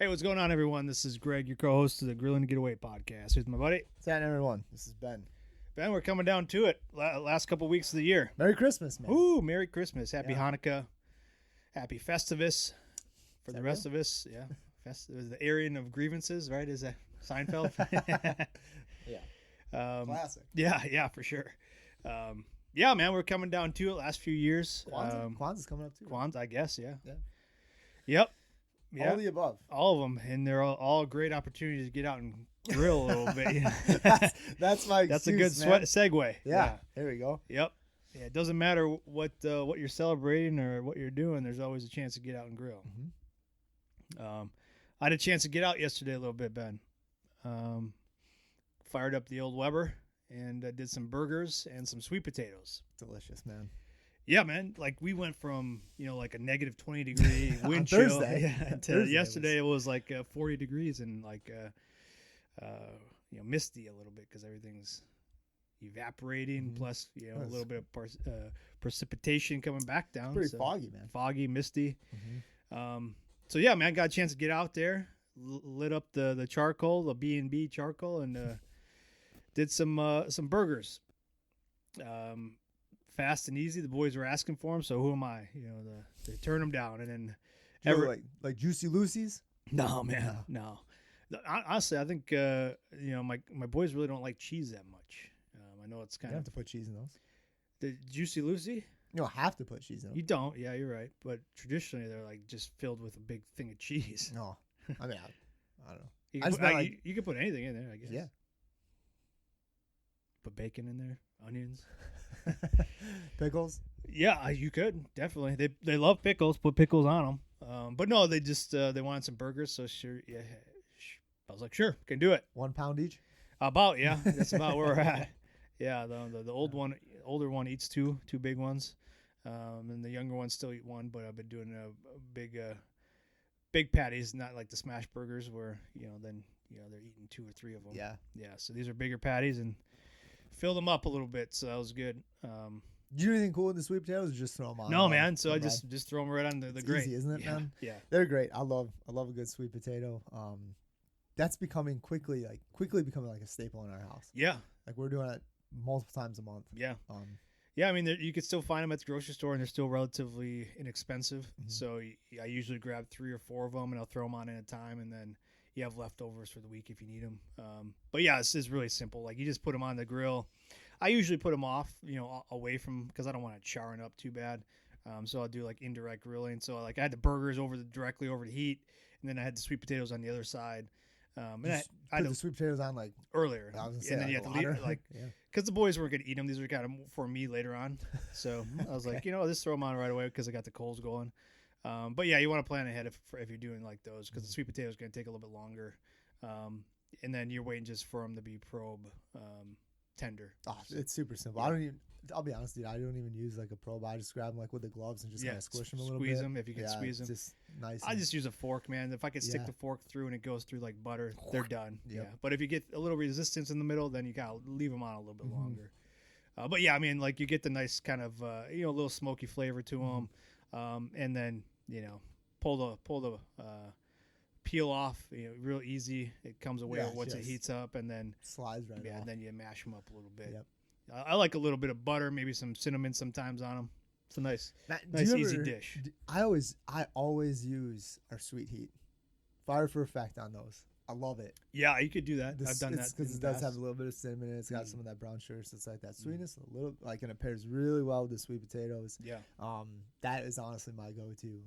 Hey, what's going on, everyone? This is Greg, your co-host of the Grilling to Get Away podcast. Here's my buddy. What's happening, everyone? This is Ben. Ben, we're coming down to it. Last couple weeks of the year. Merry Christmas, man. Ooh, Merry Christmas. Happy Hanukkah. Happy Festivus for the rest of us. Yeah. Festivus, the Aryan of grievances, right? Is that Seinfeld? Yeah. Classic. Yeah, for sure. Yeah, man, we're coming down to it last few years. Kwanzaa's coming up, too. Kwanzaa, I guess, yeah. Yeah. Yep. Yeah. All the above. All of them. And they're all great opportunities to get out and grill a little bit. That's my excuse, That's a good segue. Yeah. There we go. Yep. Yeah, it doesn't matter what you're celebrating or what you're doing. There's always a chance to get out and grill. Mm-hmm. I had a chance to get out yesterday a little bit, Ben. Fired up the old Weber and did some burgers and some sweet potatoes. Delicious, man. Yeah, man. Like we went from like a negative 20 degree wind chill. Thursday. Yeah, to yesterday it was like 40 degrees and like misty a little bit because everything's evaporating. Mm-hmm. Plus a little bit of precipitation coming back down. It's pretty foggy, man. Foggy, misty. Mm-hmm. So yeah, man, got a chance to get out there, lit up the charcoal, the B&B charcoal, and did some burgers. Fast and easy. The boys were asking for them, so who am I? To turn them down, and then like Juicy Lucy's? No, man, no. Honestly, I think my boys really don't like cheese that much. I know it's kind You of have to put cheese in those. the Juicy Lucy. You don't have to put cheese in them. You don't. Yeah, you're right. But traditionally, they're like just filled with a big thing of cheese. No. I mean, I don't know. You can put anything in there, I guess. Yeah. Put bacon in there, onions. Pickles? Yeah, you could definitely. They love pickles. Put pickles on them. But no, they just they wanted some burgers. So sure, yeah. I was like, sure, can do it. 1 pound each? About that's about where we're at. Yeah, the older one eats two big ones, and the younger ones still eat one. But I've been doing a big patties, not like the smash burgers where then they're eating 2 or 3 of them. Yeah. So these are bigger patties and fill them up a little bit. So that was good. Do you do anything cool with the sweet potatoes or just throw them on? No, man. So I just throw them right on the grate. Easy, isn't it, man? Yeah. They're great. I love a good sweet potato. That's becoming quickly becoming like a staple in our house. Yeah. Like we're doing it multiple times a month. Yeah. Yeah, I mean, you could still find them at the grocery store, and they're still relatively inexpensive. Mm-hmm. So I usually grab 3 or 4 of them, and I'll throw them on in a time, and then you have leftovers for the week if you need them. But yeah, this is really simple. Like you just put them on the grill. I usually put them off, away from, because I don't want it charring up too bad. So I'll do like indirect grilling. So like I had the burgers directly over the heat, and then I had the sweet potatoes on the other side. And I had the sweet potatoes on like earlier, I was gonna say, and then you have to leave it because the boys weren't gonna eat them. These were kind of for me later on. So I was like, just throw them on right away because I got the coals going. But yeah, you want to plan ahead if you're doing like those because the sweet potato is gonna take a little bit longer. And then you're waiting just for them to be probe tender. Oh, it's super simple. Yeah. I'll be honest, dude. I don't even use like a probe. I just grab them like with the gloves and just kind of squish them a little bit. Squeeze them if you can squeeze them. Just nice. I just use a fork, man. If I can stick the fork through and it goes through like butter, they're done. Yep. Yeah. But if you get a little resistance in the middle, then you gotta leave them on a little bit longer. But yeah, I mean, like you get the nice kind of a little smoky flavor to them, and then pull the peel off. Real easy. It comes away once it heats up, and then slides right off. And then you mash them up a little bit. Yep. I like a little bit of butter, maybe some cinnamon sometimes on them. It's a nice easy dish. I always use our sweet heat. Fire for effect on those. I love it. Yeah, you could do that. I've done that because it does have a little bit of cinnamon in it. It's got some of that brown sugar, so it's like that sweetness, a little and it pairs really well with the sweet potatoes. Yeah. That is honestly my go-to.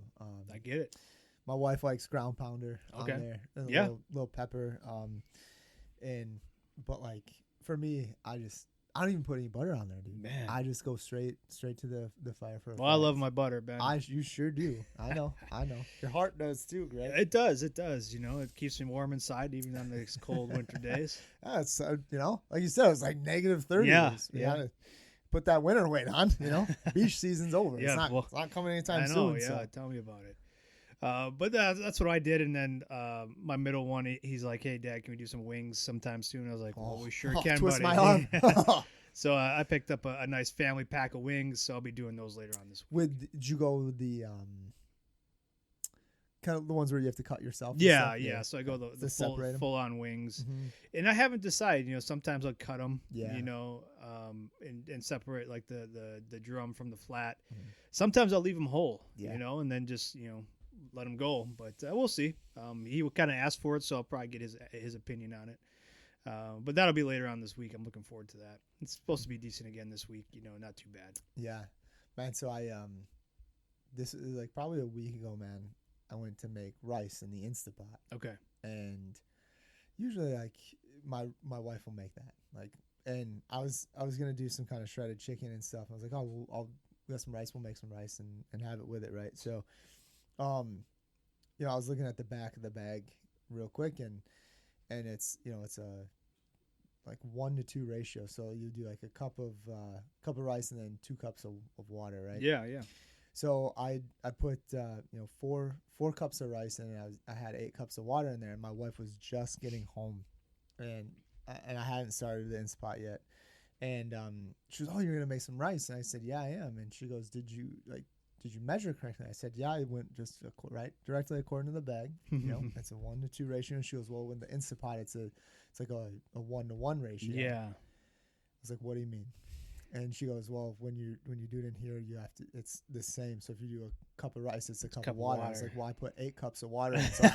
I get it. My wife likes ground pounder on there, and a little pepper. But like for me, I don't even put any butter on there, dude. Man, I just go straight to the fire for. Well, I love my butter, Ben. You sure do. I know. Your heart does too, Greg. It does. It keeps me warm inside even on these cold winter days. Yeah, it's like you said, it was like negative 30. Yeah, we had to put that winter weight on. Beach season's over. Yeah, it's not coming anytime soon. I know. Yeah, tell me about it. But that's what I did, and then my middle one, he's like, "Hey, Dad, can we do some wings sometime soon?" I was like, "Well, we sure can, twist buddy." my arm. So I picked up a nice family pack of wings, so I'll be doing those later on this week. Did you go with the kind of the ones where you have to cut yourself. And Yeah, stuff? yeah. So I go the separate 'em. full on wings, Mhm. and I haven't decided. Sometimes I'll cut them. Yeah. And separate like the drum from the flat. Mhm. Sometimes I'll leave them whole. Yeah. And then just let them go. But we'll see. He kind of asked for it, so I'll probably get his opinion on it. But that'll be later on this week. I'm looking forward to that. It's supposed to be decent again this week. Not too bad. Yeah, man. So I this is like probably a week ago, man. I went to make rice in the Instapot, Okay. and usually like my wife will make that. Like, and I was gonna do some kind of shredded chicken and stuff. I was like, oh, we got some rice. We'll make some rice and have it with it, right? So, I was looking at the back of the bag real quick, and it's it's a like 1-to-2 ratio. So you do like a cup of rice and then 2 cups of water, right? Yeah, yeah. So I put 4 cups of rice and I had 8 cups of water in there, and my wife was just getting home, and I hadn't started the Instapot yet, and she was, oh, you're gonna make some rice, and I said, yeah, I am, and she goes, did you measure correctly? I said, yeah, I went just directly according to the bag. It's a 1-to-2 ratio, and she goes, well, in the Instapot it's like a 1-to-1 ratio. Yeah. I was like, what do you mean? And she goes, well, when you do it in here, you have to. It's the same. So if you do a cup of rice, it's a cup of water. I was like, well, I put 8 cups of water in. So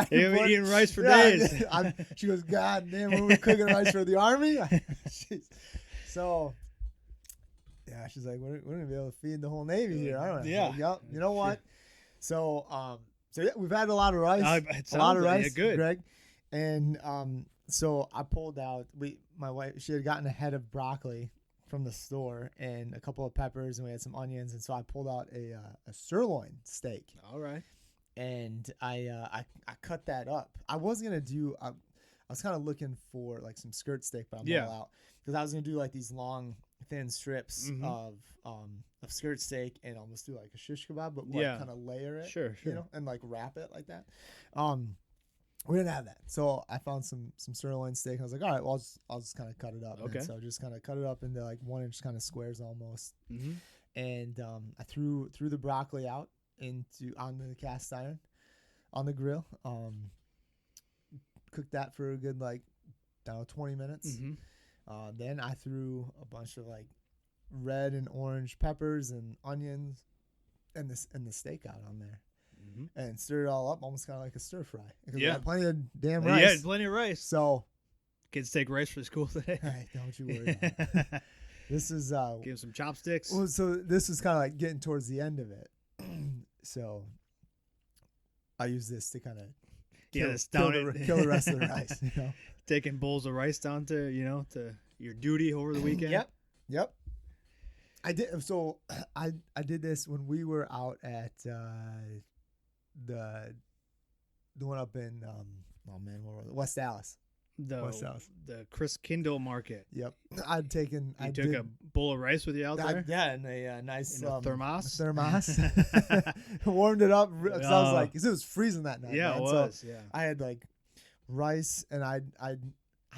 You've been eating rice for days. She goes, God damn, were we cooking rice for the army? So yeah, she's like, we're gonna be able to feed the whole Navy here. I don't know. Yeah. Like, yep. You know what? So yeah, we've had a lot of rice. A lot of rice. Yeah, good. Greg. And so I pulled out. My wife, she had gotten a head of broccoli from the store and a couple of peppers, and we had some onions. And so I pulled out a sirloin steak. All right. And I cut that up. I was gonna do. I was kind of looking for like some skirt steak, but I'm all out because I was gonna do like these long, thin strips of skirt steak and almost do like a shish kebab, but kind of layer it. Sure. And like wrap it like that. We didn't have that, so I found some sirloin steak. And I was like, all right, well, I'll just kind of cut it up. Okay. And so just kind of cut it up into like 1-inch kind of squares almost. Mm-hmm. And I threw the broccoli out on the cast iron on the grill. Cooked that for a good 20 minutes. Mm-hmm. Then I threw a bunch of like red and orange peppers and onions and the steak out on there. And stir it all up, almost kind of like a stir fry. Because we had plenty of damn rice. Yeah, plenty of rice. So kids take rice for school today. Hey, don't you worry about it. This is give some chopsticks. Well, so this is kind of like getting towards the end of it. So I use this to kind of kill the rest of the rice. Taking bowls of rice down to to your duty over the weekend. Yep. I did. So I did this when we were out at the one up in where was it? West Dallas. The Chris Kindle Market. Yep. I took a bowl of rice with you out there? Yeah, in a nice thermos. Warmed it up because I was like, 'cause it was freezing that night. Yeah, man. it was. So I had like rice and I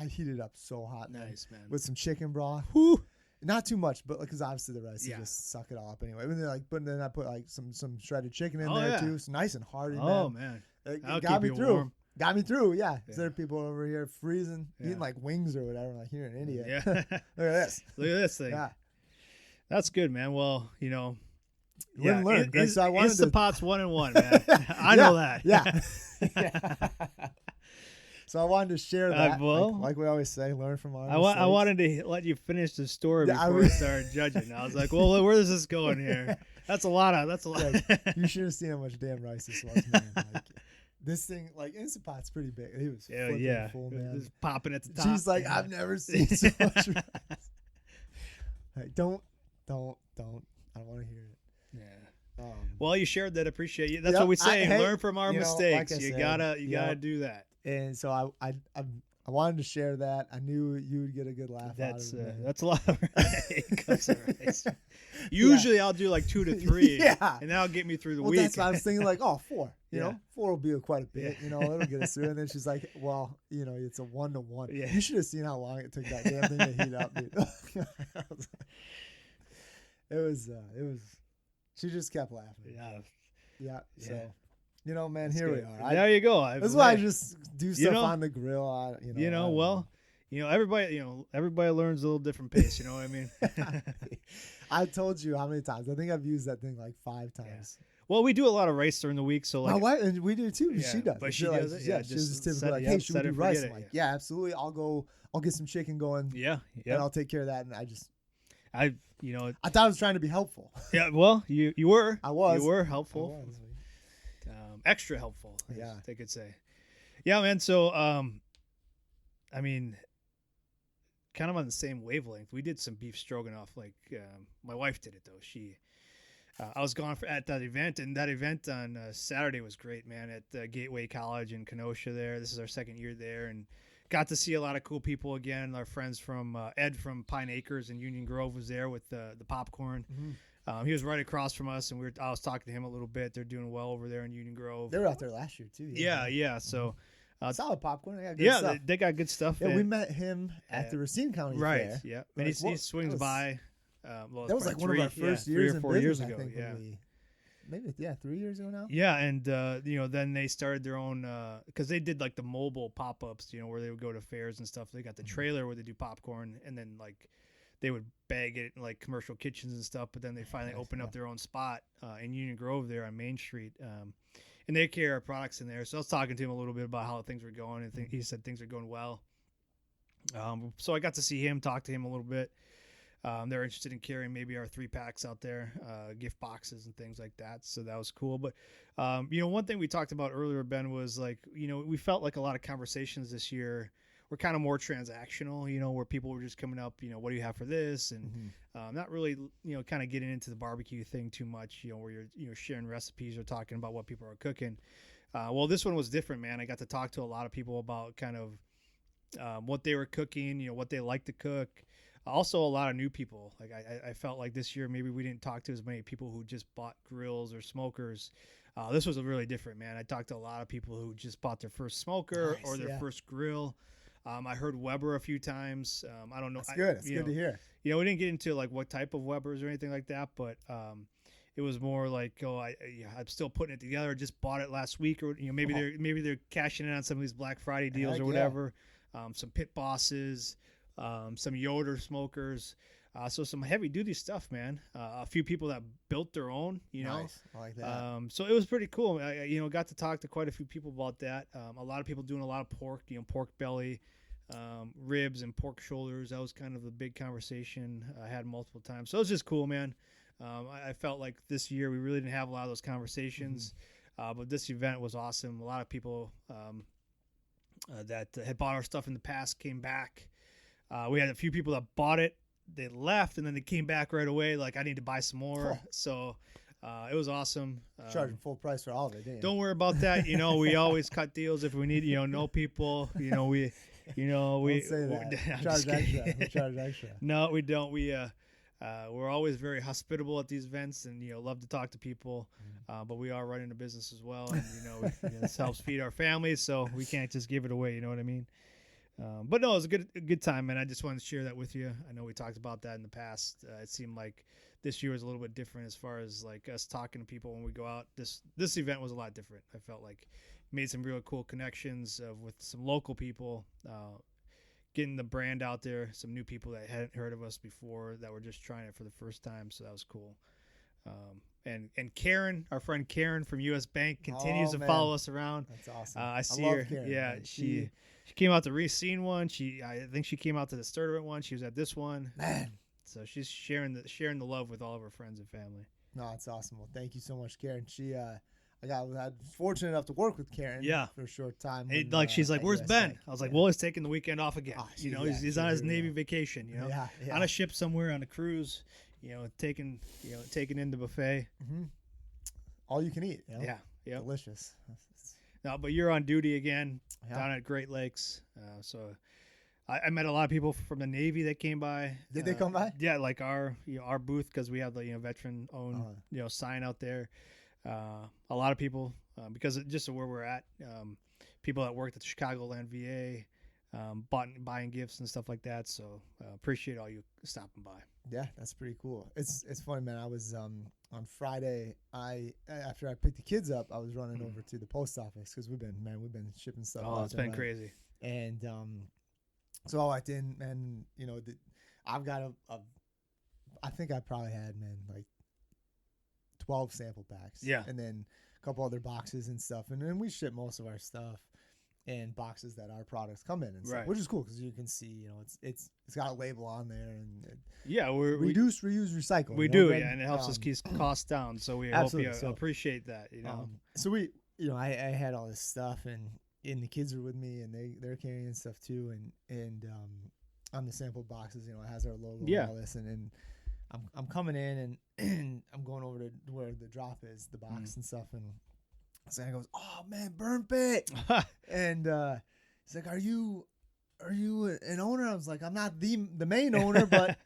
heated it up so hot. Nice, man. With some chicken broth. Whew. Not too much, but because obviously the rice, you just suck it all up anyway. And then I put like some shredded chicken in there too. It's nice and hearty. Oh man, it got me through. Warm. Got me through. Yeah. There are people over here freezing, eating like wings or whatever. Like, you're an idiot. Yeah. Look at this. Look at this thing. Yeah. That's good, man. Well, Live and learn. So I wanted the pot's 1-1, man. I know that. Yeah. So I wanted to share that. Like we always say, learn from our mistakes. I wanted to let you finish the story before we started judging. I was like, well, where is this going here? That's a lot. You should have seen how much damn rice this was, man. Like, this thing, like, Instapot's pretty big. He was flipping full, man. It was popping at the top. She's like, I've never seen so much rice. Like, don't. I don't want to hear it. Yeah. Well, you shared that. Appreciate you. That's what we say. Learn from our mistakes. Like you gotta do that. And so I wanted to share that. I knew you would get a good laugh out of it. That's a lot of rice. Usually I'll do like 2 to 3. And that'll get me through the week. That's what I was thinking, like, 4. You know, 4 will be quite a bit. It'll get us through. And then she's like, well, it's a 1-to-1. Yeah. You should have seen how long it took that damn thing to heat up, dude. It was. She just kept laughing. Yeah. Yeah. Yeah. So, you know, man, That's here good. we are. There you go. That's why I just do stuff on the grill. Well, everybody learns a little different pace. You know what I mean? I told you how many times. I think I've used that thing like 5 times. Yeah. Well, we do a lot of rice during the week, so like my wife, and we do too. Yeah, She does, but she like, does it. Yeah, she's just typically like, yep, "Hey, should we set do it, rice?" forget I'm it, like, "Yeah, absolutely. I'll get some chicken going, yeah, and I'll take care of that." And I thought I was trying to be helpful. Yeah. Well, you were. I was. You were helpful. Extra helpful. Yeah, they could say. Yeah, man. So, I mean, kind of on the same wavelength. We did some beef stroganoff. Like my wife did it though. I was gone at that event, and that event on Saturday was great, man. At Gateway College in Kenosha. This is our second year there, and got to see a lot of cool people again. Our friends from Ed from Pine Acres and Union Grove was there with the popcorn. Mm-hmm. He was right across from us, and I was talking to him a little bit. They're doing well over there in Union Grove. They were out there last year too. Yeah. So. Solid popcorn. They got good stuff. They got good stuff. Yeah, we met him at the Racine County Fair. Right. Yeah, and he swings by. That was like one of our first years 3 or in 4 business, years I ago. think, Yeah. Maybe 3 years ago now. Yeah, and then they started their own because they did like the mobile pop-ups, where they would go to fairs and stuff. They got the trailer where they do popcorn, and then like they would bag it in like commercial kitchens and stuff. But then they finally opened up their own spot in Union Grove there on Main Street, and they carry our products in there. So I was talking to him a little bit about how things were going, and he said things are going well. So I got to see him, talk to him a little bit. They're interested in carrying maybe our 3-packs out there, gift boxes and things like that. So that was cool. But, one thing we talked about earlier, Ben, was like, we felt like a lot of conversations this year were kind of more transactional, where people were just coming up, what do you have for this? And not really, kind of getting into the barbecue thing too much, where you're sharing recipes or talking about what people are cooking. Well, this one was different, man. I got to talk to a lot of people about kind of what they were cooking, what they like to cook. Also, a lot of new people. Like I felt like this year maybe we didn't talk to as many people who just bought grills or smokers. This was really different, man. I talked to a lot of people who just bought their first smoker or their first grill. I heard Weber a few times. I don't know. That's good. It's good to hear. We didn't get into like what type of Webers or anything like that, but it was more like, I'm still putting it together. I just bought it last week, or maybe they're cashing in on some of these Black Friday deals or whatever. Some Pit Bosses. Some Yoder smokers, so some heavy duty stuff, man. A few people that built their own, Nice. I like that. So it was pretty cool. I got to talk to quite a few people about that. A lot of people doing a lot of pork, pork belly, ribs and pork shoulders. That was kind of a big conversation I had multiple times. So it was just cool, man. I felt like this year we really didn't have a lot of those conversations, but this event was awesome. A lot of people that had bought our stuff in the past came back. We had a few people that bought it, they left, and then they came back right away. Like, I need to buy some more. Oh. So it was awesome. Charging full price for all of it, didn't you? Don't worry about that. We always cut deals if we need. Know people. We. Don't say that. Charge extra. We charge extra. No, we don't. We're always very hospitable at these events, and love to talk to people. But we are running a business as well, and this helps feed our families, so we can't just give it away. You know what I mean? But no, it was a good time, man. I just wanted to share that with you. I know we talked about that in the past. It seemed like this year was a little bit different as far as like us talking to people when we go out. This event was a lot different. I felt like made some real cool connections with some local people, getting the brand out there. Some new people that hadn't heard of us before that were just trying it for the first time. So that was cool. And Karen, our friend Karen from US Bank, continues to follow us around. That's awesome. I see her. Karen, yeah, man. she came out to Racine one. I think she came out to the Sturtevant one. She was at this one. Man. So she's sharing the love with all of her friends and family. No, it's awesome. Well, thank you so much, Karen. She I got fortunate enough to work with Karen for a short time. She's like, "Where's Ben?" I was like, "Well, he's taking the weekend off again. He's on his Navy vacation. On a ship somewhere on a cruise. Taking in the buffet. Mm-hmm. All you can eat. Yeah. Delicious. No, but you're on duty again down at Great Lakes. So I met a lot of people from the Navy that came by. Did they come by? Yeah, like our booth, because we have the veteran owned sign out there. A lot of people because just of where we're at. People that worked at the Chicagoland VA, buying gifts and stuff like that. So appreciate all you stopping by. Yeah, that's pretty cool. It's funny, man. I was on Friday, after I picked the kids up, I was running over to the post office because we've been shipping stuff. Oh, it's been crazy. And so I walked in, and I've got I think I probably had like 12 sample packs. Yeah. And then a couple other boxes and stuff, and then we ship most of our stuff in boxes that our products come in and stuff, which is cool because you can see, it's got a label on there, and we reduce, reuse, recycle. We do, and it helps us keep costs down. So we hope you appreciate that. So we, I had all this stuff, and the kids are with me, and they're carrying stuff too, and on the sample boxes, it has our logo and all this, and then I'm coming in and I'm going over to where the drop is, the box and stuff, and Santa goes, "Oh man, Burn Pit," and he's like, "Are you an owner?" I was like, "I'm not the main owner, but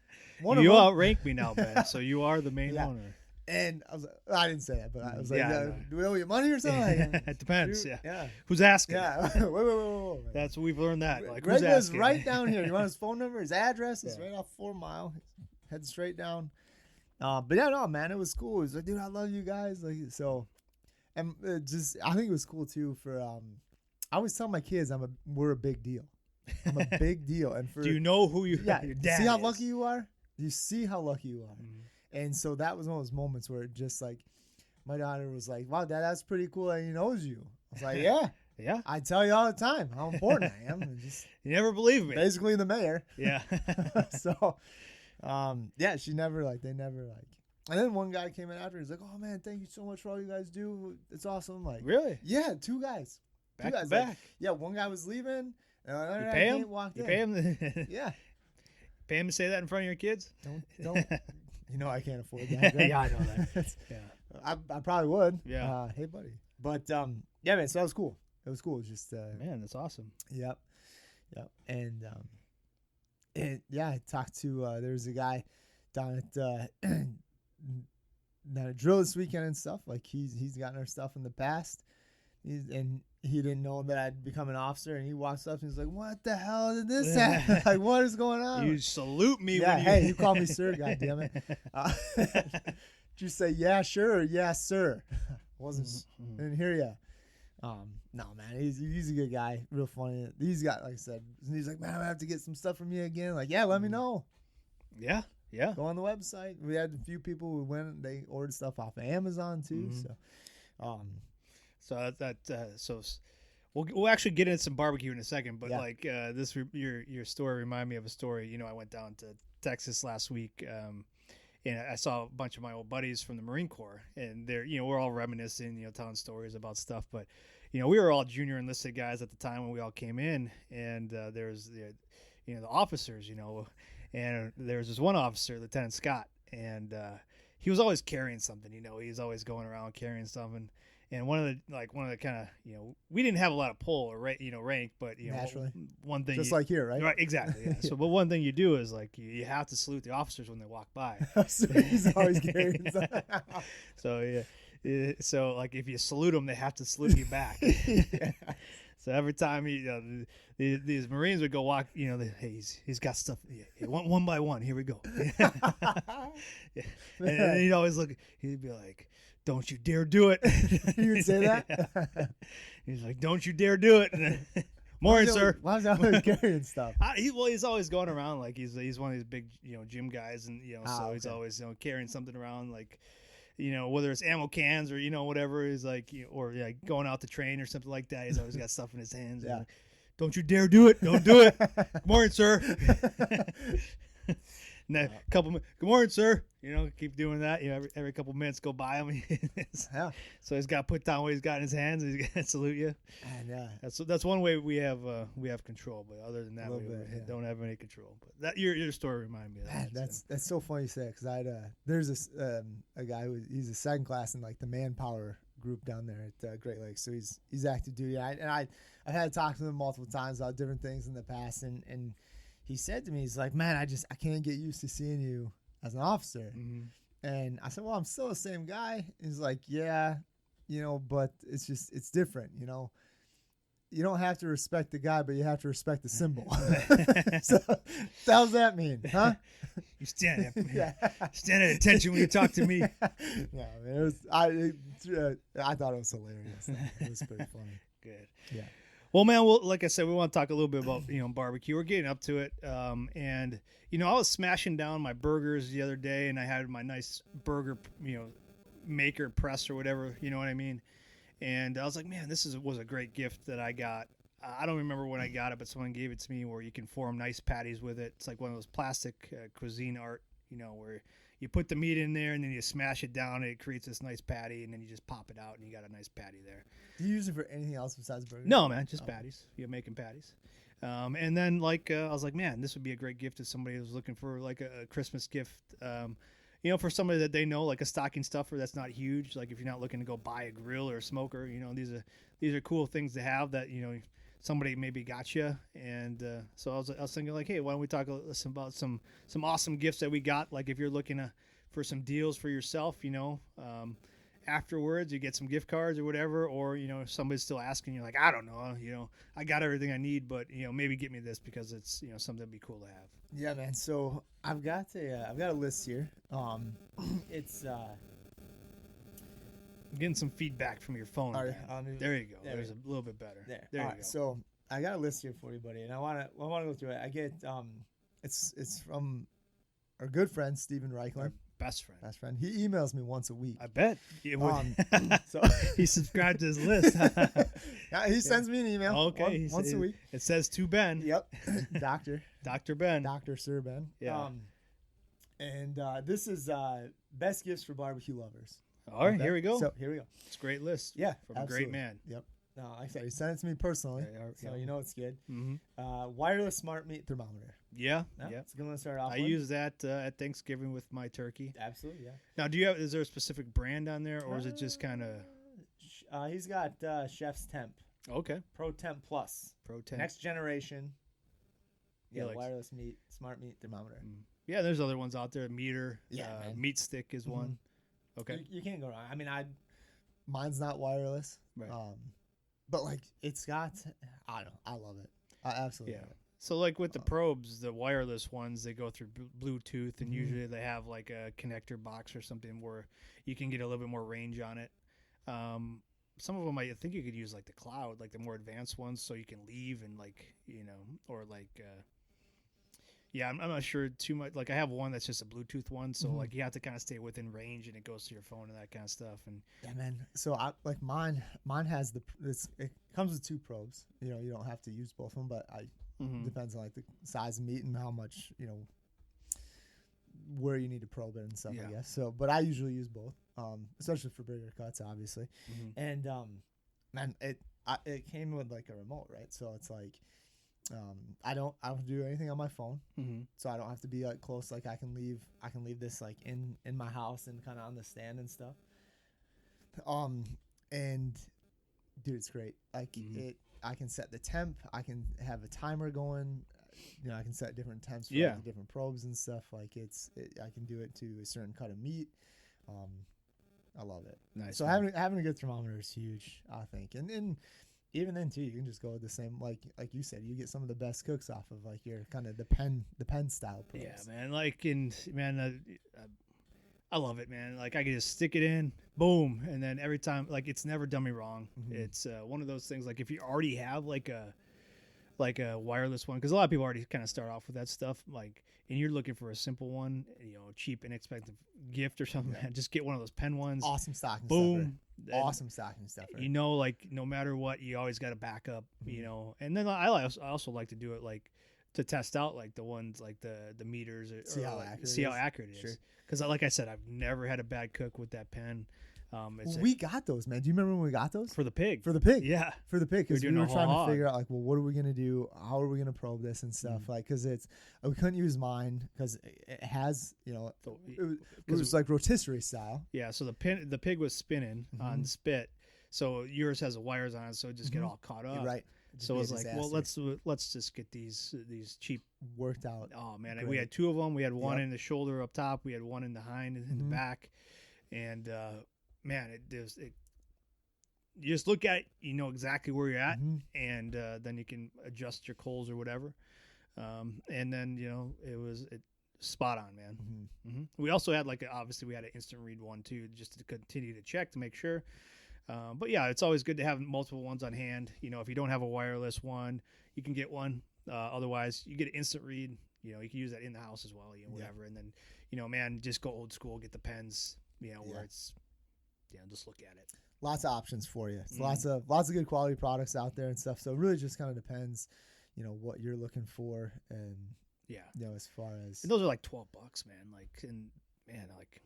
one of them." You outrank me now, Ben. So you are the main owner. And I was like, I didn't say that, but I was like, "Do we owe you money or something?" It depends. Yeah. Who's asking? Yeah. wait. That's what we've learned. That like Greg who's asking? right down here. You want his phone number, his address? It's right off 4 Mile. Head straight down. But yeah, no, man, it was cool. It was like, dude, I love you guys. Like, so. And I think it was cool too. For I always tell my kids we're a big deal. I'm a big deal. And do you know who you? Yeah. Your dad see how is. lucky you are. Do you see how lucky you are? Mm-hmm. And so that was one of those moments where it just like my daughter was like, "Wow, Dad, that's pretty cool that he knows you." I was like, "Yeah, yeah. I tell you all the time how important I am." And just you never believe me. Basically, the mayor. Yeah. So, yeah, they never like. And then one guy came in after. He's like, "Oh man, thank you so much for all you guys do. It's awesome." I'm like, really? Yeah, 2 guys. Back 2 guys. to back. Like, yeah, one guy was leaving, and another guy came, walked in. Pay him? Yeah. Pay him to say that in front of your kids? Don't. I can't afford that. Right? Yeah, I know that. Yeah. I probably would. Yeah. Hey, buddy. But yeah, man. So that was cool. It was cool. Just man, that's awesome. Yep. And yeah, I talked to there's a guy down at not a drill this weekend and stuff. Like he's gotten our stuff in the past, and he didn't know that I'd become an officer. And he walks up and he's like, "What the hell did this happen? Like, what is going on?" You salute me. Yeah, when hey, you call me sir, goddammit. Did you say yeah, sure, or yes, sir? Wasn't didn't hear ya. No, man, he's a good guy, real funny. He's got, like I said, he's like, "Man, I have to get some stuff from you again." Like, yeah, let me know. Yeah. Go on the website. We had a few people who went. They ordered stuff off of Amazon too. So, we'll actually get into some barbecue in a second. But your story reminded me of a story. I went down to Texas last week, and I saw a bunch of my old buddies from the Marine Corps, and we're all reminiscing, telling stories about stuff. But we were all junior enlisted guys at the time when we all came in, and there's the officers, and there was this one officer, Lieutenant Scott, and he was always carrying something. He's always going around carrying something. And one of the kind of, we didn't have a lot of pull or rank, but naturally, one thing just like here, right? Right, exactly. Yeah. So, but one thing you do is you have to salute the officers when they walk by. So he's always carrying something. So yeah, so if you salute them, they have to salute you back. Yeah. So every time these Marines would go walk, hey, he's got stuff. Yeah, one by one. Here we go. Yeah. And he'd always look. He'd be like, "Don't you dare do it." You would say that? He's like, "Don't you dare do it." Morning, sir. Why was he always carrying stuff? He's always going around he's one of these big gym guys, and he's always carrying something around whether it's ammo cans or whatever is or going out to train or something like that. He's always got stuff in his hands. Yeah. And, "Don't you dare do it! Don't do it!" "Good morning, sir." And good morning, sir. Keep doing that. Every couple minutes go by him. Yeah. So he's got to put down what he's got in his hands. And he's got to salute you. And that's one way we have control. But other than that, we don't have any control. But that your story reminded me of that. Man, that's so funny you say it, because there's this a guy he's a second class in the manpower group down there at Great Lakes. So he's active duty. I've had to talk to him multiple times about different things in the past, and he said to me, he's like, "Man, I can't get used to seeing you as an officer." Mm-hmm. And I said, "Well, I'm still the same guy." He's like, "Yeah, but it's different, you don't have to respect the guy, but you have to respect the symbol. So, how's that mean, huh? You stand at attention when you talk to me. Yeah, man, I thought it was hilarious. It was pretty funny. Good. Yeah. Well, man, like I said, we want to talk a little bit about, barbecue. We're getting up to it. And, I was smashing down my burgers the other day, and I had my nice burger, maker press or whatever, you know what I mean? And I was like, man, was a great gift that I got. I don't remember when I got it, but someone gave it to me where you can form nice patties with it. It's like one of those plastic cuisine art, where you put the meat in there and then you smash it down and it creates this nice patty, and then you just pop it out and you got a nice patty there. Do you use it for anything else besides burgers? No, man, just patties. You're making patties. And then I was like, man, this would be a great gift to somebody who's looking for like a Christmas gift. For somebody that they know, like a stocking stuffer that's not huge. Like if you're not looking to go buy a grill or a smoker, these are cool things to have that somebody maybe got you. And so I was thinking like, hey, why don't we talk about some awesome gifts that we got? Like if you're looking for some deals for yourself, afterwards you get some gift cards or whatever, or if somebody's still asking you, like, I don't know, I got everything I need, but maybe get me this because it's something that'd be cool to have. Yeah, man. So I've got a list here. It's I'm getting some feedback from your phone. There you go. There's a little bit better. There you go. So I got a list here for you, buddy, and I wanna go through it. I get it's from our good friend Steven Reichler. Best friend. He emails me once a week. I bet. So he subscribed to his list. Yeah, he sends me an email. Okay, once a week. It says to Ben. Yep, Dr. Ben. Dr. Sir Ben. Yeah. And this is best gifts for barbecue lovers. All right, here we go. So here we go. It's a great list. Yeah, from absolutely. a great man. Yep. No, like I said, he sent it to me personally, so it's good. Mm-hmm. Wireless smart meat thermometer. Yeah. It's a good one to start off. I use that at Thanksgiving with my turkey. Absolutely, yeah. Now, is there a specific brand on there, or is it just kind of? He's got Chef's Temp. Okay. Pro Temp Plus. Pro Temp. Next generation. Yeah, like wireless smart meat thermometer. Yeah, there's other ones out there. Meter. Yeah, Meat Stick is one. Okay. You can't go wrong. I mean, mine's not wireless. Right. But like it's got, I don't know, I love it. I absolutely love it. So like with the probes, the wireless ones, they go through Bluetooth, and usually they have like a connector box or something where you can get a little bit more range on it. Some of them, I think you could use like the cloud, like the more advanced ones, so you can leave and or like, I'm not sure too much. Like I have one that's just a Bluetooth one, so like you have to kind of stay within range, and it goes to your phone and that kind of stuff. And yeah, man. So I like mine has it comes with two probes. You don't have to use both of them, but depends on like the size of meat and how much where you need to probe it and stuff. I guess so. But I usually use both, especially for bigger cuts, obviously. And man, it came with like a remote, right? So it's like. I don't do anything on my phone, so I don't have to be like close. Like I can leave this like in my house and kind of on the stand and stuff. And dude, it's great. Like I can set the temp. I can have a timer going. I can set different temps for like, the different probes and stuff. Like I can do it to a certain cut of meat. I love it. Nice. So having a good thermometer is huge, I think, and even then too, you can just go with the same, like you said, you get some of the best cooks off of like your kind of the pen style probes. Yeah, man. I love it, man. Like I can just stick it in, boom, and then every time, like it's never done me wrong. It's one of those things. Like if you already have like a wireless one, because a lot of people already kind of start off with that stuff. Like, and you're looking for a simple one, cheap, inexpensive gift or something. Man, just get one of those pen ones. Awesome stocking boom. Stuffer. Awesome stocking stuffer. Like no matter what, you always got a backup. And then I also like to do it like to test out like the ones like the meters or see how accurate it is. Sure. Because like I said, I've never had a bad cook with that pen. We got those, man. Do you remember when we got those? For the pig. Yeah. For the pig. Because we were trying to figure out, like, well, what are we going to do? How are we going to probe this and stuff? Like, because we couldn't use mine because it has, it was like rotisserie style. Yeah. So the pig was spinning on spit. So yours has the wires on it. So it just get all caught up. You're right. So it's like, well, let's just get these cheap worked out. Oh man. Great. We had two of them. We had one in the shoulder up top. We had one in the hind in the back. And, man, you just look at it, you know exactly where you're at, Mhm. and then you can adjust your coals or whatever. And then it spot on, man. We also had obviously we had an instant read one too, just to continue to check to make sure. But yeah, it's always good to have multiple ones on hand. If you don't have a wireless one, you can get one. Otherwise, you get an instant read. You can use that in the house as well. Whatever. And then man, just go old school. Get the pens. Where it's just look at it. Lots of options for you. It's lots of good quality products out there and stuff. So it really just kind of depends, what you're looking for, and as far as, and those are like $12, man.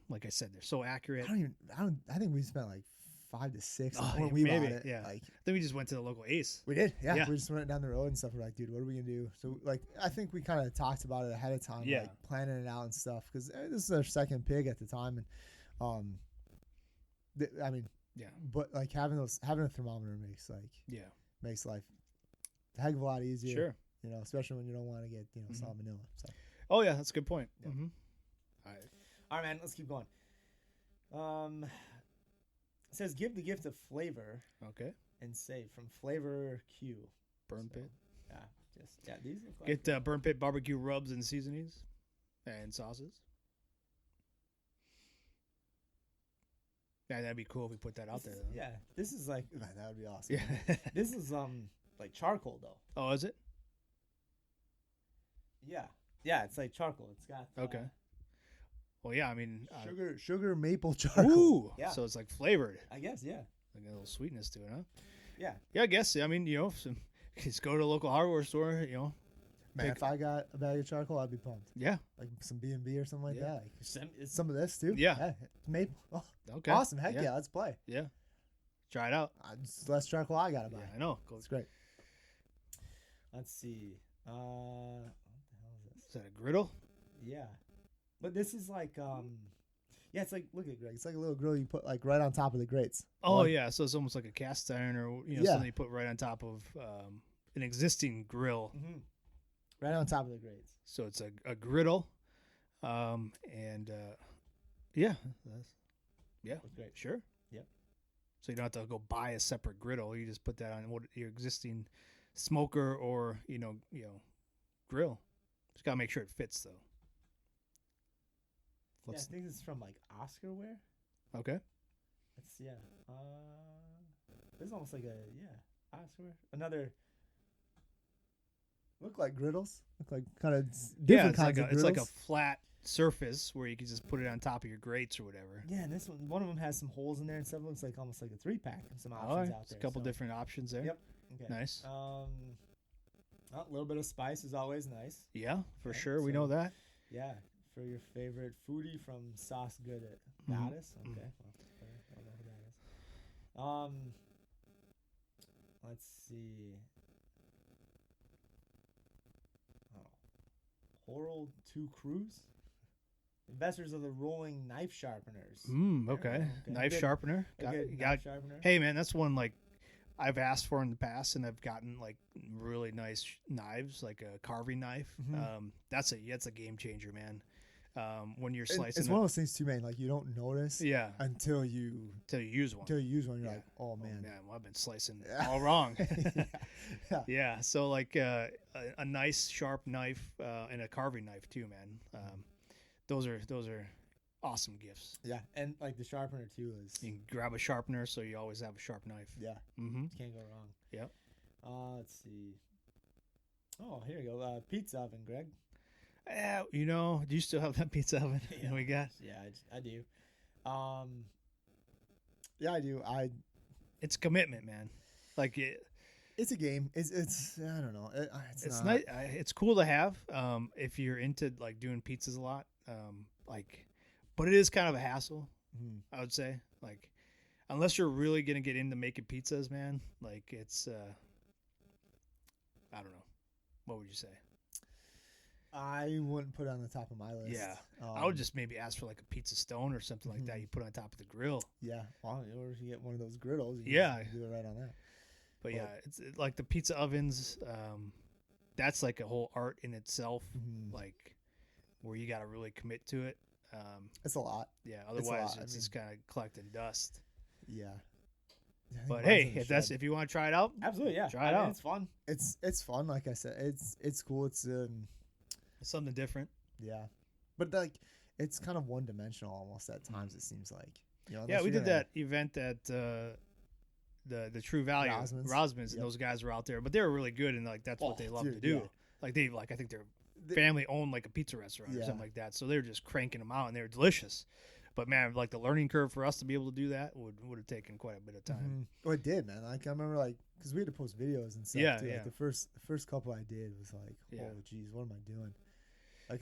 Like I said, they're so accurate. I think we spent like 5 to 6 Oh, when we maybe, bought it. yeah. Like, Then we just went to the local Ace. we did, yeah. Yeah. We just went down the road and stuff. We're like, dude, what are we gonna do? So I think we kind of talked about it ahead of time, Yeah. planning it out and stuff, because this is our second pig at the time, and Yeah. but having a thermometer makes life a heck of a lot easier. Sure. Especially when you don't want to get salmonella. So. Oh yeah, that's a good point. Yeah. All All right, man. Let's keep going. It says give the gift of flavor right. Okay. and save from Flavor Q. Burn So, Pit. These look like Get Burn Pit BBQ rubs and seasonings and sauces. Yeah, that'd be cool if we put that out there. Though. Yeah, this is like that would be awesome. Yeah. This is like charcoal though. Oh, is it? Yeah, it's like charcoal. It's got Okay. Well, yeah. I mean, sugar maple charcoal. ooh. Yeah. So it's like flavored, I guess, yeah. like a little sweetness to it, huh? Yeah. Yeah, I guess. I mean, just go to a local hardware store. Man, if I got a bag of charcoal, I'd be pumped. Yeah. Like some B&B or something like Yeah. that. Like, some of this too. Yeah. Maple. Oh, Okay. awesome. Heck yeah, let's play. Yeah. Try it out. It's less charcoal I gotta buy. Yeah, I know. Go. It's great. Let's see. What the hell is this? Is that a griddle? Yeah, but this is like yeah, it's like, look at Greg. It's like a little grill you put like right on top of the grates. Oh yeah, so it's almost like a cast iron or something you put right on top of an existing grill. Mm-hmm. Right on top of the grates. So it's a griddle, and yeah, That's great. sure. Yep. So you don't have to go buy a separate griddle. You just put that on your existing smoker or grill. Just gotta make sure it fits though. I think this is from like Oscarware. Okay. This is almost like Oscarware. Another. Look like griddles. Look like kind of different kinds of griddles. It's like a flat surface where you can just put it on top of your grates or whatever. Yeah, and this one of them has some holes in there and stuff. Looks like almost like a 3-pack. Some options All right. out there. A couple different options there. Yep. Okay. Nice. A little bit of spice is always nice. Yeah, for Okay, sure. We so- know that. Yeah, for your favorite foodie from Sauce Good at Mhm. Goddess. Okay, well, I don't know who that is. Let's see. Horal 2 Cruise. Investors of the rolling knife sharpeners. Okay. Knife Good. sharpener. A good Got- knife sharpener. Hey man, that's one I've asked for in the past, and I've gotten really nice knives, like a carving knife. Mhm. That's a game changer, man. When you're slicing, It's one of those things too, man. Like you don't notice yeah, until you use one. You're Yeah. like, oh man. Well, I've been slicing all wrong. Yeah. Yeah, so a nice sharp knife and a carving knife too, man. Those are awesome gifts. Yeah, and like the sharpener too is. You can grab a sharpener, so you always have a sharp knife. Yeah. Mm-hmm. Can't go wrong. Yep. Let's see. Oh, here you go. Pizza oven, Greg. Do you still have that pizza oven Yeah. we got? Yeah, I do. Yeah, I do. It's commitment, man. It's a game. It's I don't know. It's nice. It's cool to have if you're into doing pizzas a lot. But it is kind of a hassle. Mhm. I would say unless you're really gonna get into making pizzas, man. It's I don't know. What would you say? I wouldn't put it on the top of my list. Yeah, I would just maybe ask for a pizza stone or something like that. You put on top of the grill. Yeah, well, or if you get one of those griddles, you can Yeah. just do it right on that. But yeah, it's like the pizza ovens. That's like a whole art in itself. Mhm. Where you got to really commit to it. It's a lot. Yeah, a otherwise lot. it's just kind of collecting dust. Yeah. I think But mine's hey, in the if shed. you want to try it out, Absolutely, yeah. Try it I mean, out. it's fun. It's fun. Like I said, it's cool. It's it's something different. yeah, but like it's kind of one dimensional almost at times. It seems like Yeah, unless we you're did gonna- that event at the True Value Rosman's. and Yep. those guys were out there, but they were really good and like that's what they love to dude, do. yeah. Like they I think their They- family owned like a pizza restaurant or Yeah. something like that, so they were just cranking them out and they were delicious. But man, like the learning curve for us to be able to do that would have taken quite a bit of time. Well, it did, man. Like I remember, like because we had to post videos and stuff. Yeah, too. yeah. Like the first couple I did was like, Yeah. oh geez, what am I doing? Like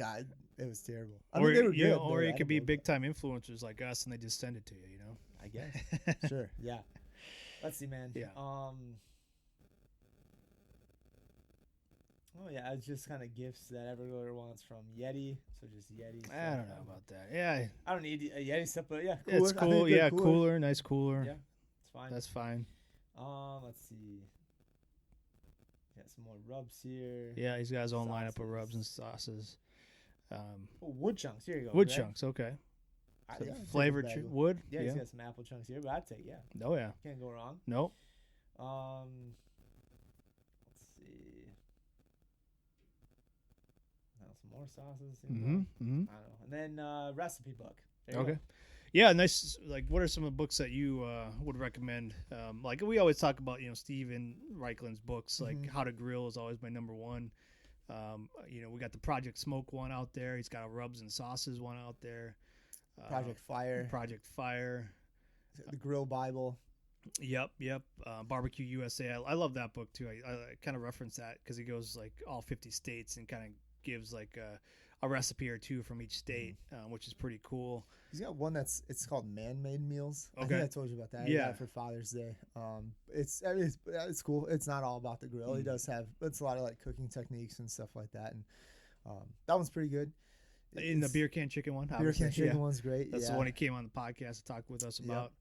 it was terrible. I Or mean, they were you good. know, or They were it could be edible, big time influencers like us and they just send it to you. You know. I guess. but- Sure. Yeah. Let's see, man. Yeah. Oh yeah, it's just kind of gifts that every wants from Yeti. So just Yeti. I don't know about that. Yeah, I don't need a Yeti stuff, but yeah, it's I think cool. good Yeah, cooler. nice cooler. Yeah. It's fine. That's fine. Let's see. Got some more rubs here. Yeah, he's got his own lineup of Sauces. rubs and sauces. Oh, wood chunks. Here you go. Wood Greg. chunks, okay. I- So yeah, I'd take a flavored bag of- wood. Yeah, Yeah. he's got some apple chunks here, but I'd take Oh yeah. Can't go wrong. Nope. Let's see. Now some more sauces. Here we Mm-hmm. go. Mm-hmm. I don't know. And then recipe book. There you Okay. go. Yeah, nice. Like, what are some of the books that you would recommend? Like, we always talk about, Steven Reichling's books. Like, Mhm. How to Grill is always my number one. We got the Project Smoke one out there. He's got a Rubs and Sauces one out there. Project Fire, Project Fire. the Grill Bible. Yep. Barbecue USA. I love that book too. I kind of reference that because he goes like all 50 states and kind of gives like a recipe or two from each state, which is pretty cool. He's got one it's called Man-Made Meals. I Okay. think I told you about that. I Yeah. got it for Father's Day. It's cool. It's not all about the grill. He does have it's a lot of like cooking techniques and stuff like that, and that one's pretty good. In the It's- beer can chicken one. beer obviously. can chicken Yeah. one's great. That's yeah. the one he came on the podcast to talk with us about.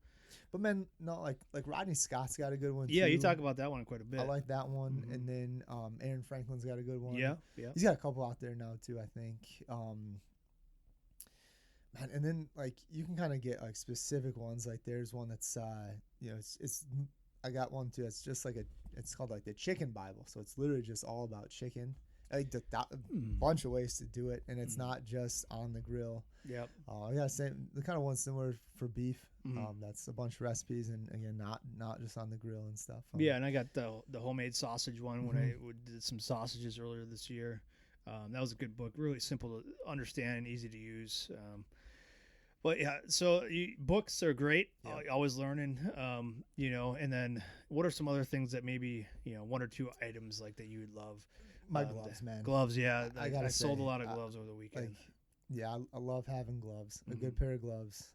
But man, no, like Rodney Scott's got a good one. Yeah, too. you talk about that one quite a bit. I like that one, Mhm. and then Aaron Franklin's got a good one. Yeah. He's got a couple out there now too, I think. Man, and then like you can kind of get like specific ones. Like there's one that's it's I got one too. It's just like it's called like the Chicken Bible. So it's literally just all about chicken. Like a bunch of ways to do it, and it's not just on the grill. Yep. I gotta say the kind of one similar for beef. Mhm. That's a bunch of recipes, and again, not just on the grill and stuff. Yeah, and I got the homemade sausage one when I did some sausages earlier this year. That was a good book, really simple to understand and easy to use. But yeah, so books are great. Yeah. Always learning, and then what are some other things that maybe, one or two items like that you would love? My gloves, man. Gloves, yeah. I I gotta sold a say, lot of gloves over the weekend. Like, yeah, I love having gloves. A good pair of gloves.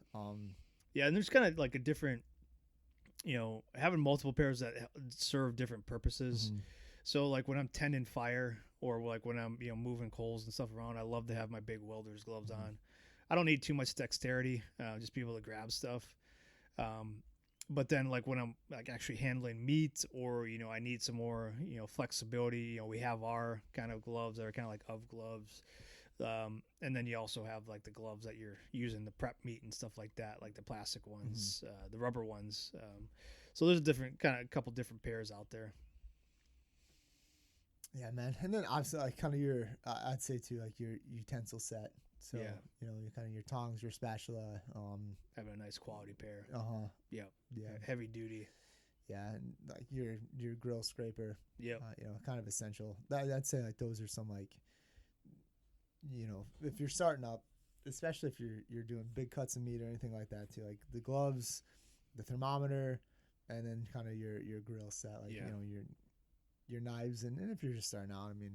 Yeah, and there's kind of like a different, having multiple pairs that serve different purposes. So like when I'm tending fire or like when I'm, moving coals and stuff around, I love to have my big welder's gloves on. I don't need too much dexterity, just be able to grab stuff. But then like when I'm like actually handling meat or, I need some more, flexibility, we have our kind of gloves that are kind of like gloves. And then you also have like the gloves that you're using to prep meat and stuff like that, like the plastic ones, the rubber ones. So there's a couple different pairs out there. Yeah, man. And then obviously like kind of your I'd say too like your utensil set. So Yeah. your kind of your tongs, your spatula. Having a nice quality pair. Yeah. Heavy duty. Yeah, and like your grill scraper. Yep. Kind of essential. I'd say like those are some like, if you're starting up, especially if you're doing big cuts of meat or anything like that too, like the gloves, the thermometer, and then kind of your grill set, like your knives, and if you're just starting out, I mean,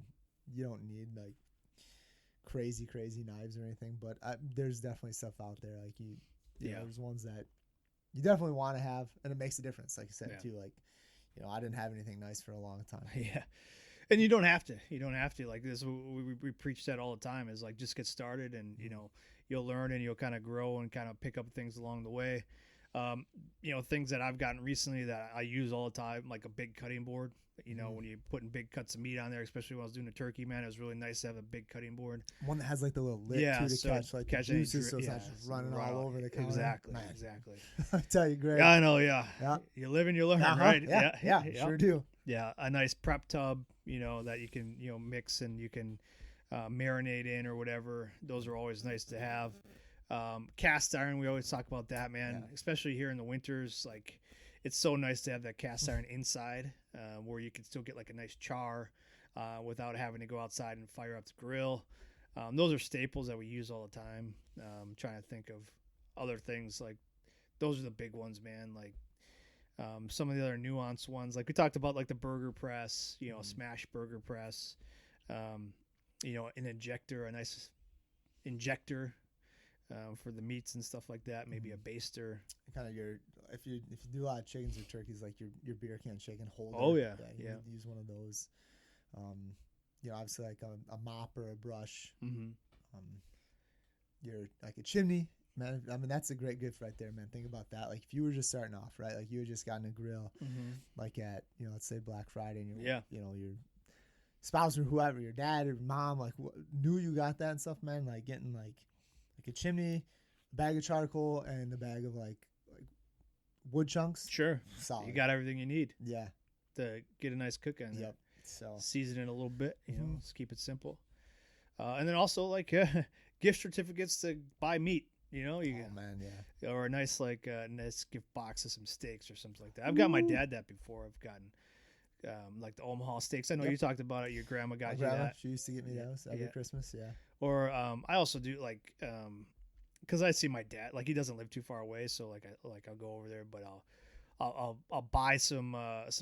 you don't need like crazy knives or anything, but there's definitely stuff out there like there's ones that you definitely want to have, and it makes a difference. Like I said too, like I didn't have anything nice for a long time. Yeah. And you don't have to like this. We preach that all the time is like, just get started and, you'll learn and you'll kind of grow and kind of pick up things along the way. Things that I've gotten recently that I use all the time, like a big cutting board. When you're putting big cuts of meat on there, especially when I was doing a turkey, man, it was really nice to have a big cutting board. One that has like the little lid too to catch like the any juices, so it's not just running all over the counter. Exactly. I tell you, Greg. Yeah, I know. Yeah. Yeah. You live and you learn, Uh-huh. right? Yeah, sure do. Yeah, a nice prep tub, that you can mix and you can marinate in or whatever. Those are always nice to have. Cast iron, we always talk about that, man. Yeah. Especially here in the winters, like it's so nice to have that cast iron inside, where you can still get like a nice char without having to go outside and fire up the grill. Those are staples that we use all the time. Trying to think of other things, like those are the big ones, man. Like some of the other nuanced ones, like we talked about, like the burger press, smash burger press, an injector, a nice injector for the meats and stuff like that. Maybe a baster. Kind of if you do a lot of chickens or turkeys, like your beer can shaken holder. Oh yeah, you could use one of those. Obviously like a mop or a brush. Mm-hmm. Your like a chimney, man. I mean, that's a great gift right there, man. Think about that. Like if you were just starting off, right? Like you had just gotten a grill, like at let's say Black Friday, and your spouse or whoever, your dad or mom, like knew you got that and stuff, man. Like getting like a chimney, a bag of charcoal, and a bag of like wood chunks. Sure, solid. You got everything you need. Yeah, to get a nice cook on there. Yep. So season it a little bit, just keep it simple. And then also like gift certificates to buy meat. Man, yeah. Or a nice nice gift box of some steaks or something like that. I've got my dad that before. I've gotten like the Omaha steaks. I know you talked about it. Your grandma got you that. She used to get me those every Christmas. Yeah. Or I also do like because I see my dad, like he doesn't live too far away, so I'll go over there, but I'll buy some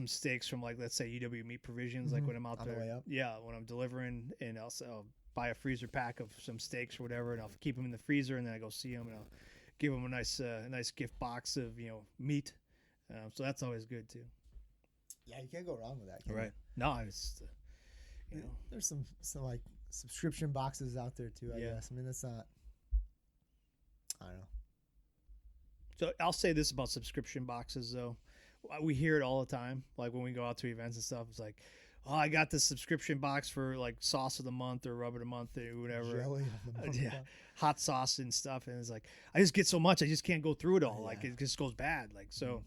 steaks from, like, let's say UW Meat Provisions, like when I'm out there. Yeah, when I'm delivering, and I'll buy a freezer pack of some steaks or whatever, and I'll keep them in the freezer, and then I go see them, and I'll give them a nice gift box of meat. So that's always good too. Yeah, you can't go wrong with that. Right? No, it's there's some like subscription boxes out there too. I guess. I mean, that's not. I don't know. So I'll say this about subscription boxes, though. We hear it all the time. Like when we go out to events and stuff, it's like, oh, I got this subscription box for like sauce of the month or rub of the month or whatever. Jelly of the month. Yeah, hot sauce and stuff. And it's like, I just get so much, I just can't go through it all. Like it just goes bad. Like, so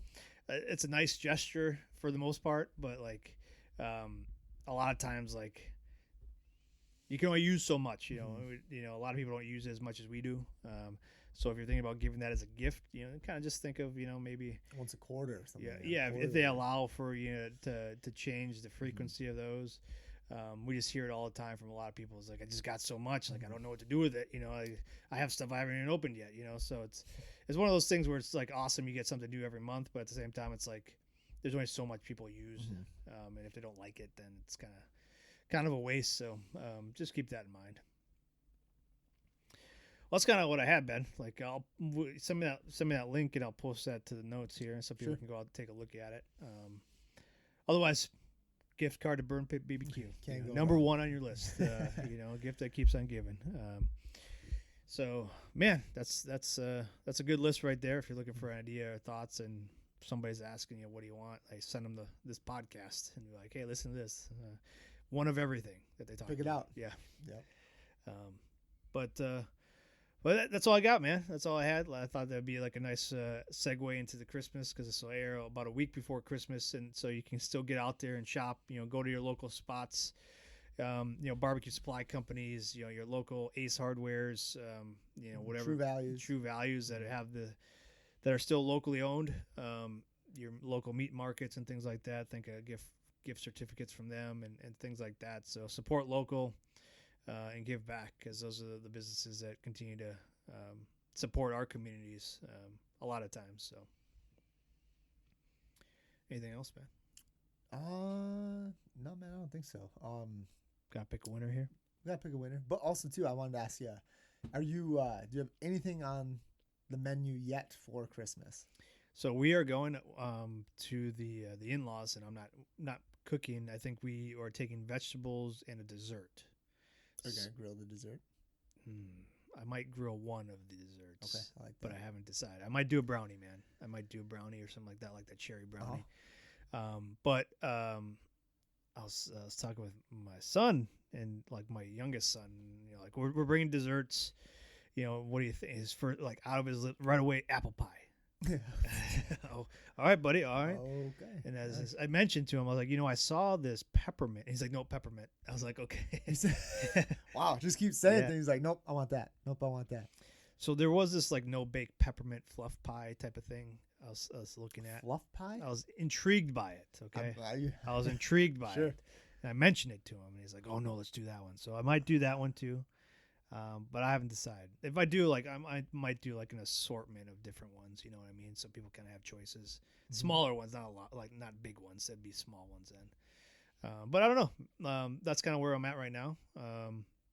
it's a nice gesture for the most part, but like a lot of times, like, you can only use so much. A lot of people don't use it as much as we do. So if you're thinking about giving that as a gift, kind of just think of, maybe once a quarter or something. Yeah. If they allow for to change the frequency of those, we just hear it all the time from a lot of people. It's like, I just got so much, like I don't know what to do with it. I have stuff I haven't even opened yet. So it's one of those things where it's like awesome, you get something new every month, but at the same time, it's like there's only so much people use, and if they don't like it, then it's kind of a waste. So just keep that in mind. Well, that's kind of what I had, Ben. Like, I'll send me that link, and I'll post that to the notes here, so people can go out and take a look at it. Otherwise, gift card to Burn Pit BBQ, number wrong. 1 on your list. A gift that keeps on giving. So, man, that's a good list right there. If you're looking for an idea or thoughts, and somebody's asking you, what do you want? I send them this podcast, and you're like, hey, listen to this. One of everything that they talk about. Pick it out. Yeah. Yep. But that's all I got, man. That's all I had. I thought that'd be like a nice segue into the Christmas, because this will air about a week before Christmas, and so you can still get out there and shop. Go to your local spots, barbecue supply companies, your local Ace Hardwares, whatever True Values that that are still locally owned. Your local meat markets and things like that. Think of gift certificates from them and things like that. So support local. And give back, because those are the businesses that continue to support our communities a lot of times. So, anything else, man? No, man, I don't think so. Gotta pick a winner here. Gotta pick a winner, but also too, I wanted to ask you: do you have anything on the menu yet for Christmas? So we are going to the in-laws, and I'm not cooking. I think we are taking vegetables and a dessert. Are you gonna grill the dessert? I might grill one of the desserts. Okay, I like But that. I haven't decided. I might do a brownie, man. I might do a brownie or something like that cherry brownie. But I was talking with my son and like my youngest son. You know, like we're bringing desserts. You know, what do you think? His first, like out of his lip right away, apple pie. Oh, all right, buddy. All right. Okay. And as I mentioned to him, I was like, you know, I saw this peppermint. He's like, no peppermint. I was like, okay. He said, wow, just keep saying Yeah. things like, nope, I want that. Nope, I want that. So there was this like no bake peppermint fluff pie type of thing. I was looking at. Fluff pie? I was intrigued by it. Okay. I I was intrigued by Sure. it. And I mentioned it to him, and he's like, "Oh no, let's do that one." So I might do that one too, but I haven't decided. If I do, like, I might do like an assortment of different ones. You know what I mean? So people kind of have choices. Smaller ones, not a lot, like not big ones. That'd be small ones then. But I don't know. That's kind of where I'm at right now.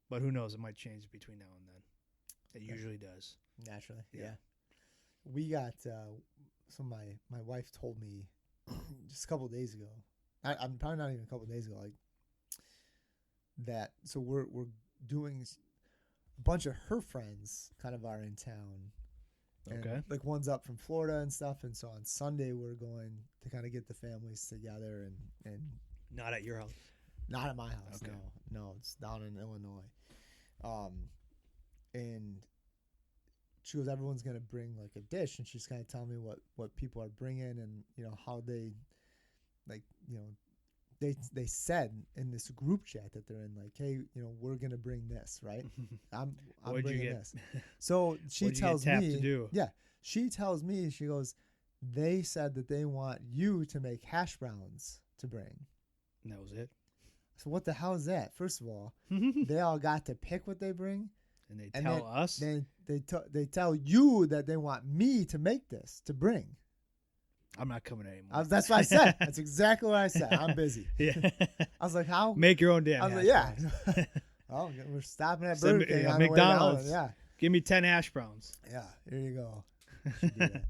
But who knows? It might change between now and then. It usually does. Naturally, Yeah. yeah. We got so my wife told me just a couple of days ago. I'm probably not even a couple of days ago. Like that. So we're doing a bunch of her friends kind of are in town. And Okay. like one's up from Florida and stuff, and so on Sunday we're going to kind of get the families together and Not at your house. not at my house. Okay. No, it's down in Illinois. And she goes, everyone's gonna bring like a dish, and she's kind of telling me what people are bringing, and you know how they, like, you know, they said in this group chat that they're in, like, hey, you know, we're gonna bring this, right? I'm What'd you bringing get? this. So she What'd you get tells tapped me, to do? yeah, she tells me, she goes, they said that they want you to make hash browns to bring. And that was it. So what the hell is that? First of all, And they all got to pick what they bring. they And tell us. Then they tell you that they want me to make this to bring. I'm not coming anymore. That's what I said. That's exactly what I said. I'm busy. Yeah. I was like, how? Make your own damn. I was like, hash yeah. browns. Oh, we're stopping at Send Burger me- King yeah, on the way down. McDonald's. Yeah, Give me 10 hash browns. yeah. Here you go. Should do that.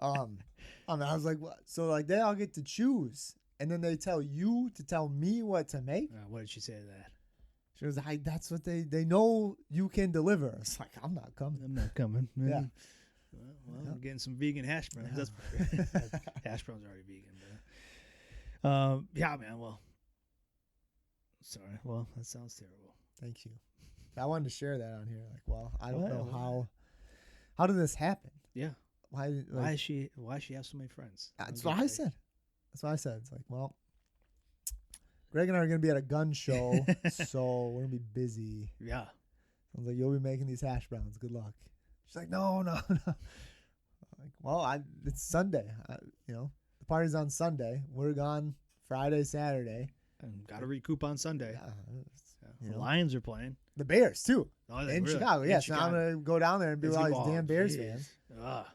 I was like, what? So like they all get to choose, and then they tell you to tell me what to make. What did she say to that? She was like, that's what they know you can deliver. It's like, I'm not coming. I'm not coming. Yeah. Well, Yeah. I'm getting some vegan hash browns. Yeah. That's hash browns are already vegan. But, yeah, man. Well, sorry. Well, that sounds terrible. Thank you. I wanted to share that on here. Like, well, I don't know Well, how did this happen? Yeah. Why? Like, Why is she? Why she have so many friends? That's what I said. That's what I said. It's like, well, Greg and I are gonna be at a gun show, so we're gonna be busy. Yeah. I was like, you'll be making these hash browns. Good luck. She's like, no. I'm like, well, it's Sunday. You know, the party's on Sunday. We're gone Friday, Saturday. And got to recoup on Sunday. Yeah, The you know. Lions are playing. The Bears too Oh, they in really- Chicago. in Yes, now I'm Chicago. gonna go down there and be with all these damn Bears geez. fans. Ah,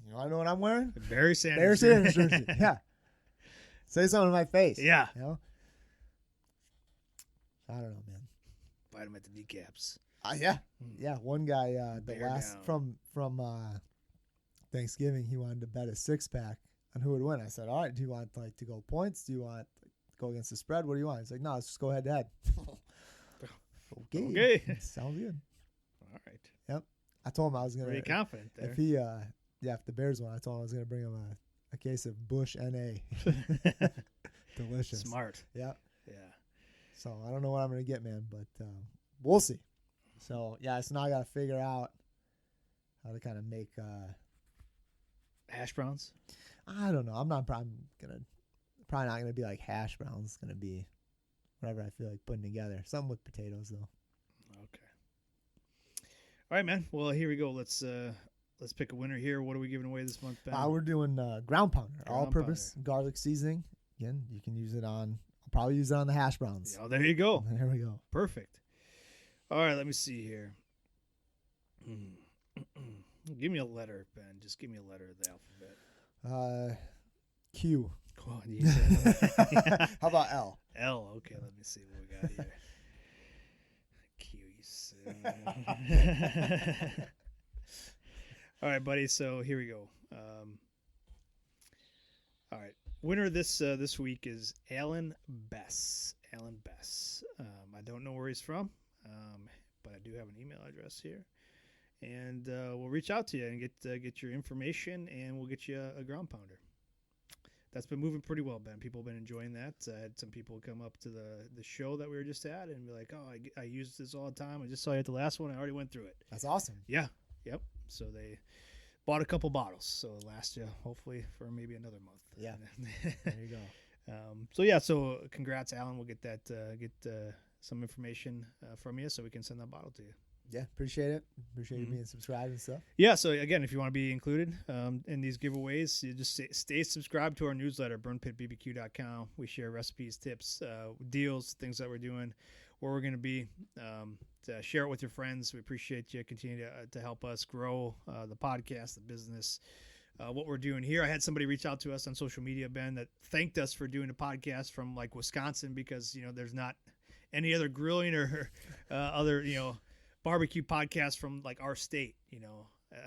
You know, I know what I'm wearing. Barry Sanders. Bears jersey. Yeah. Say something to my face. Yeah. You know. I don't know, man. Fight him at the kneecaps. Yeah, yeah. One guy, the Bear last down. from Thanksgiving, he wanted to bet a 6-pack on who would win. I said, all right, do you want like to go points? Do you want to go against the spread? What do you want? He's like, no, let's just go head to head. Okay. Sounds good. All right. I told him I was gonna. Pretty confident there. If he, if the Bears won, I told him I was gonna bring him a case of Bush NA. Delicious. Smart. Yeah. Yeah. So I don't know what I'm gonna get, man, but we'll see. So yeah, so now I gotta figure out how to kind of make. Hash browns. I don't know. I'm probably not gonna be like hash browns. It's gonna be whatever I feel like putting together. Something with potatoes though. Okay. All right, man. Well, here we go. Let's pick a winner here. What are we giving away this month, Ben? We're doing ground pounder, Ground all-purpose garlic seasoning. Again, you can use it on. I'll probably use it on the hash browns. Oh, there you go. There we go. Perfect. All right, let me see here. Give me a letter, Ben. Just give me a letter of the alphabet. Q. Come on, you said How about L? L. Okay, let me see what we got here. Q. You said. All right, buddy. So here we go. All right. Winner this week is Alan Bess. Alan Bess. I don't know where he's from, but I do have an email address here. and we'll reach out to you and get your information, and we'll get you a ground pounder. That's been moving pretty well, Ben. People have been enjoying that. I had some people come up to the show that we were just at and be like, "Oh, I use this all the time. I just saw you at the last one. I already went through it." That's awesome. Yeah. Yep. So they bought a couple bottles, so it'll last you hopefully for maybe another month. Yeah. There you go. So congrats, Alan. We'll get that some information from you so we can send that bottle to you. Yeah, appreciate it. Appreciate you being subscribed and stuff. Yeah, so again, if you want to be included in these giveaways, you just stay subscribed to our newsletter, burnpitbbq.com. We share recipes, tips, deals, things that we're doing, where we're going to be. To share it with your friends. We appreciate you. Continue to help us grow the podcast, the business, what we're doing here. I had somebody reach out to us on social media, Ben, that thanked us for doing a podcast from like Wisconsin because, there's not any other grilling or other, barbecue podcast from like our state,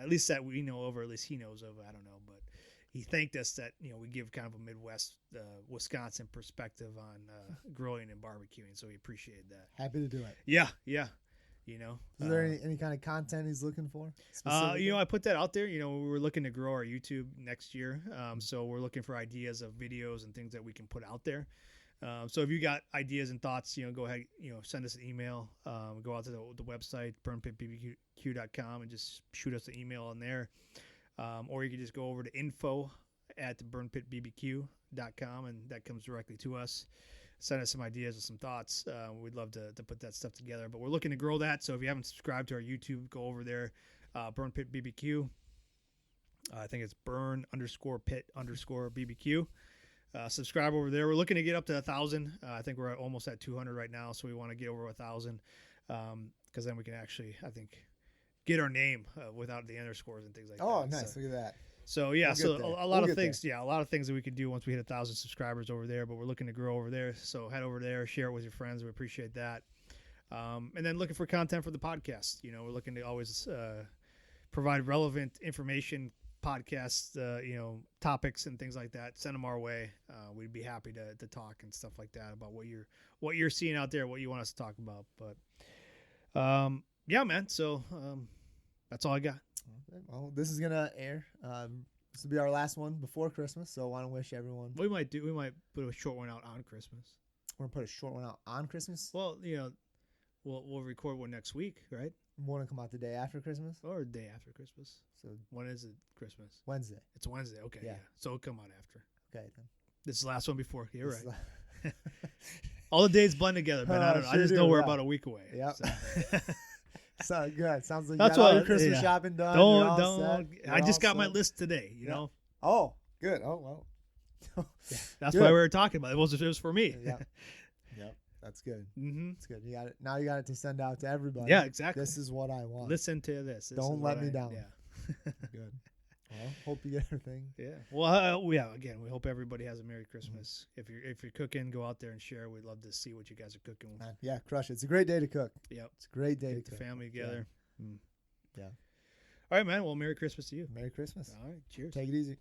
at least that we know of, or at least he knows of. I don't know, but he thanked us that we give kind of a Midwest Wisconsin perspective on grilling and barbecuing, so we appreciate that. Happy to do it. Yeah. Is there any kind of content he's looking for? I put that out there. We were looking to grow our YouTube next year, so we're looking for ideas of videos and things that we can put out there. So if you got ideas and thoughts, go ahead, send us an email. Go out to the website, burnpitbbq.com, and just shoot us an email on there. Or you can just go over to info@burnpitbbq.com, and that comes directly to us. Send us some ideas or some thoughts. We'd love to put that stuff together. But we're looking to grow that. So if you haven't subscribed to our YouTube, go over there, Burn Pit BBQ. I think it's burn_pit_BBQ. Subscribe over there. We're looking to get up to 1,000. I think we're almost at 200 right now, so we want to get over 1,000 because then we can actually, I think, get our name without the underscores and things like that. Oh, nice! Look at that. So yeah, a lot of things. Yeah, a lot of things that we could do once we hit 1,000 subscribers over there. But we're looking to grow over there. So head over there, share it with your friends. We appreciate that. And then looking for content for the podcast. We're looking to always provide relevant information. Podcasts, topics and things like that. Send them our way. We'd be happy to talk and stuff like that about what you're seeing out there, what you want us to talk about. But yeah, man. So that's all I got. Okay. Well, this is gonna air. This will be our last one before Christmas. So I want to wish everyone. We might put a short one out on Christmas. We're gonna put a short one out on Christmas. Well, we'll record one next week, right? Want to come out the day after Christmas or the day after Christmas? So when is it? Christmas? Wednesday. It's Wednesday. Okay. Yeah. So it'll come out after. Okay then. This is the last one before. You're right. All the days blend together, man. I don't know. I just know we're about a week away. Yep. So. Sounds good. Sounds like that's you got all what your Christmas shopping done. Don't. I just got my list today. Oh, good. Oh well. Yeah, that's why we were talking about it. It was for me. Yep. That's good. Mm-hmm. That's good. You got it. Now you got it to send out to everybody. Yeah, exactly. This is what I want. Listen to this. Don't let me down. Yeah. Good. Well, hope you get everything. Yeah. Well, again, we hope everybody has a Merry Christmas. Mm-hmm. If you're cooking, go out there and share. We'd love to see what you guys are cooking. Yeah, crush it. It's a great day to cook. Yep. It's a great day Get to the cook. family together. Yeah. All right, man. Well, Merry Christmas to you. Merry Christmas. All right. Cheers. Take it easy.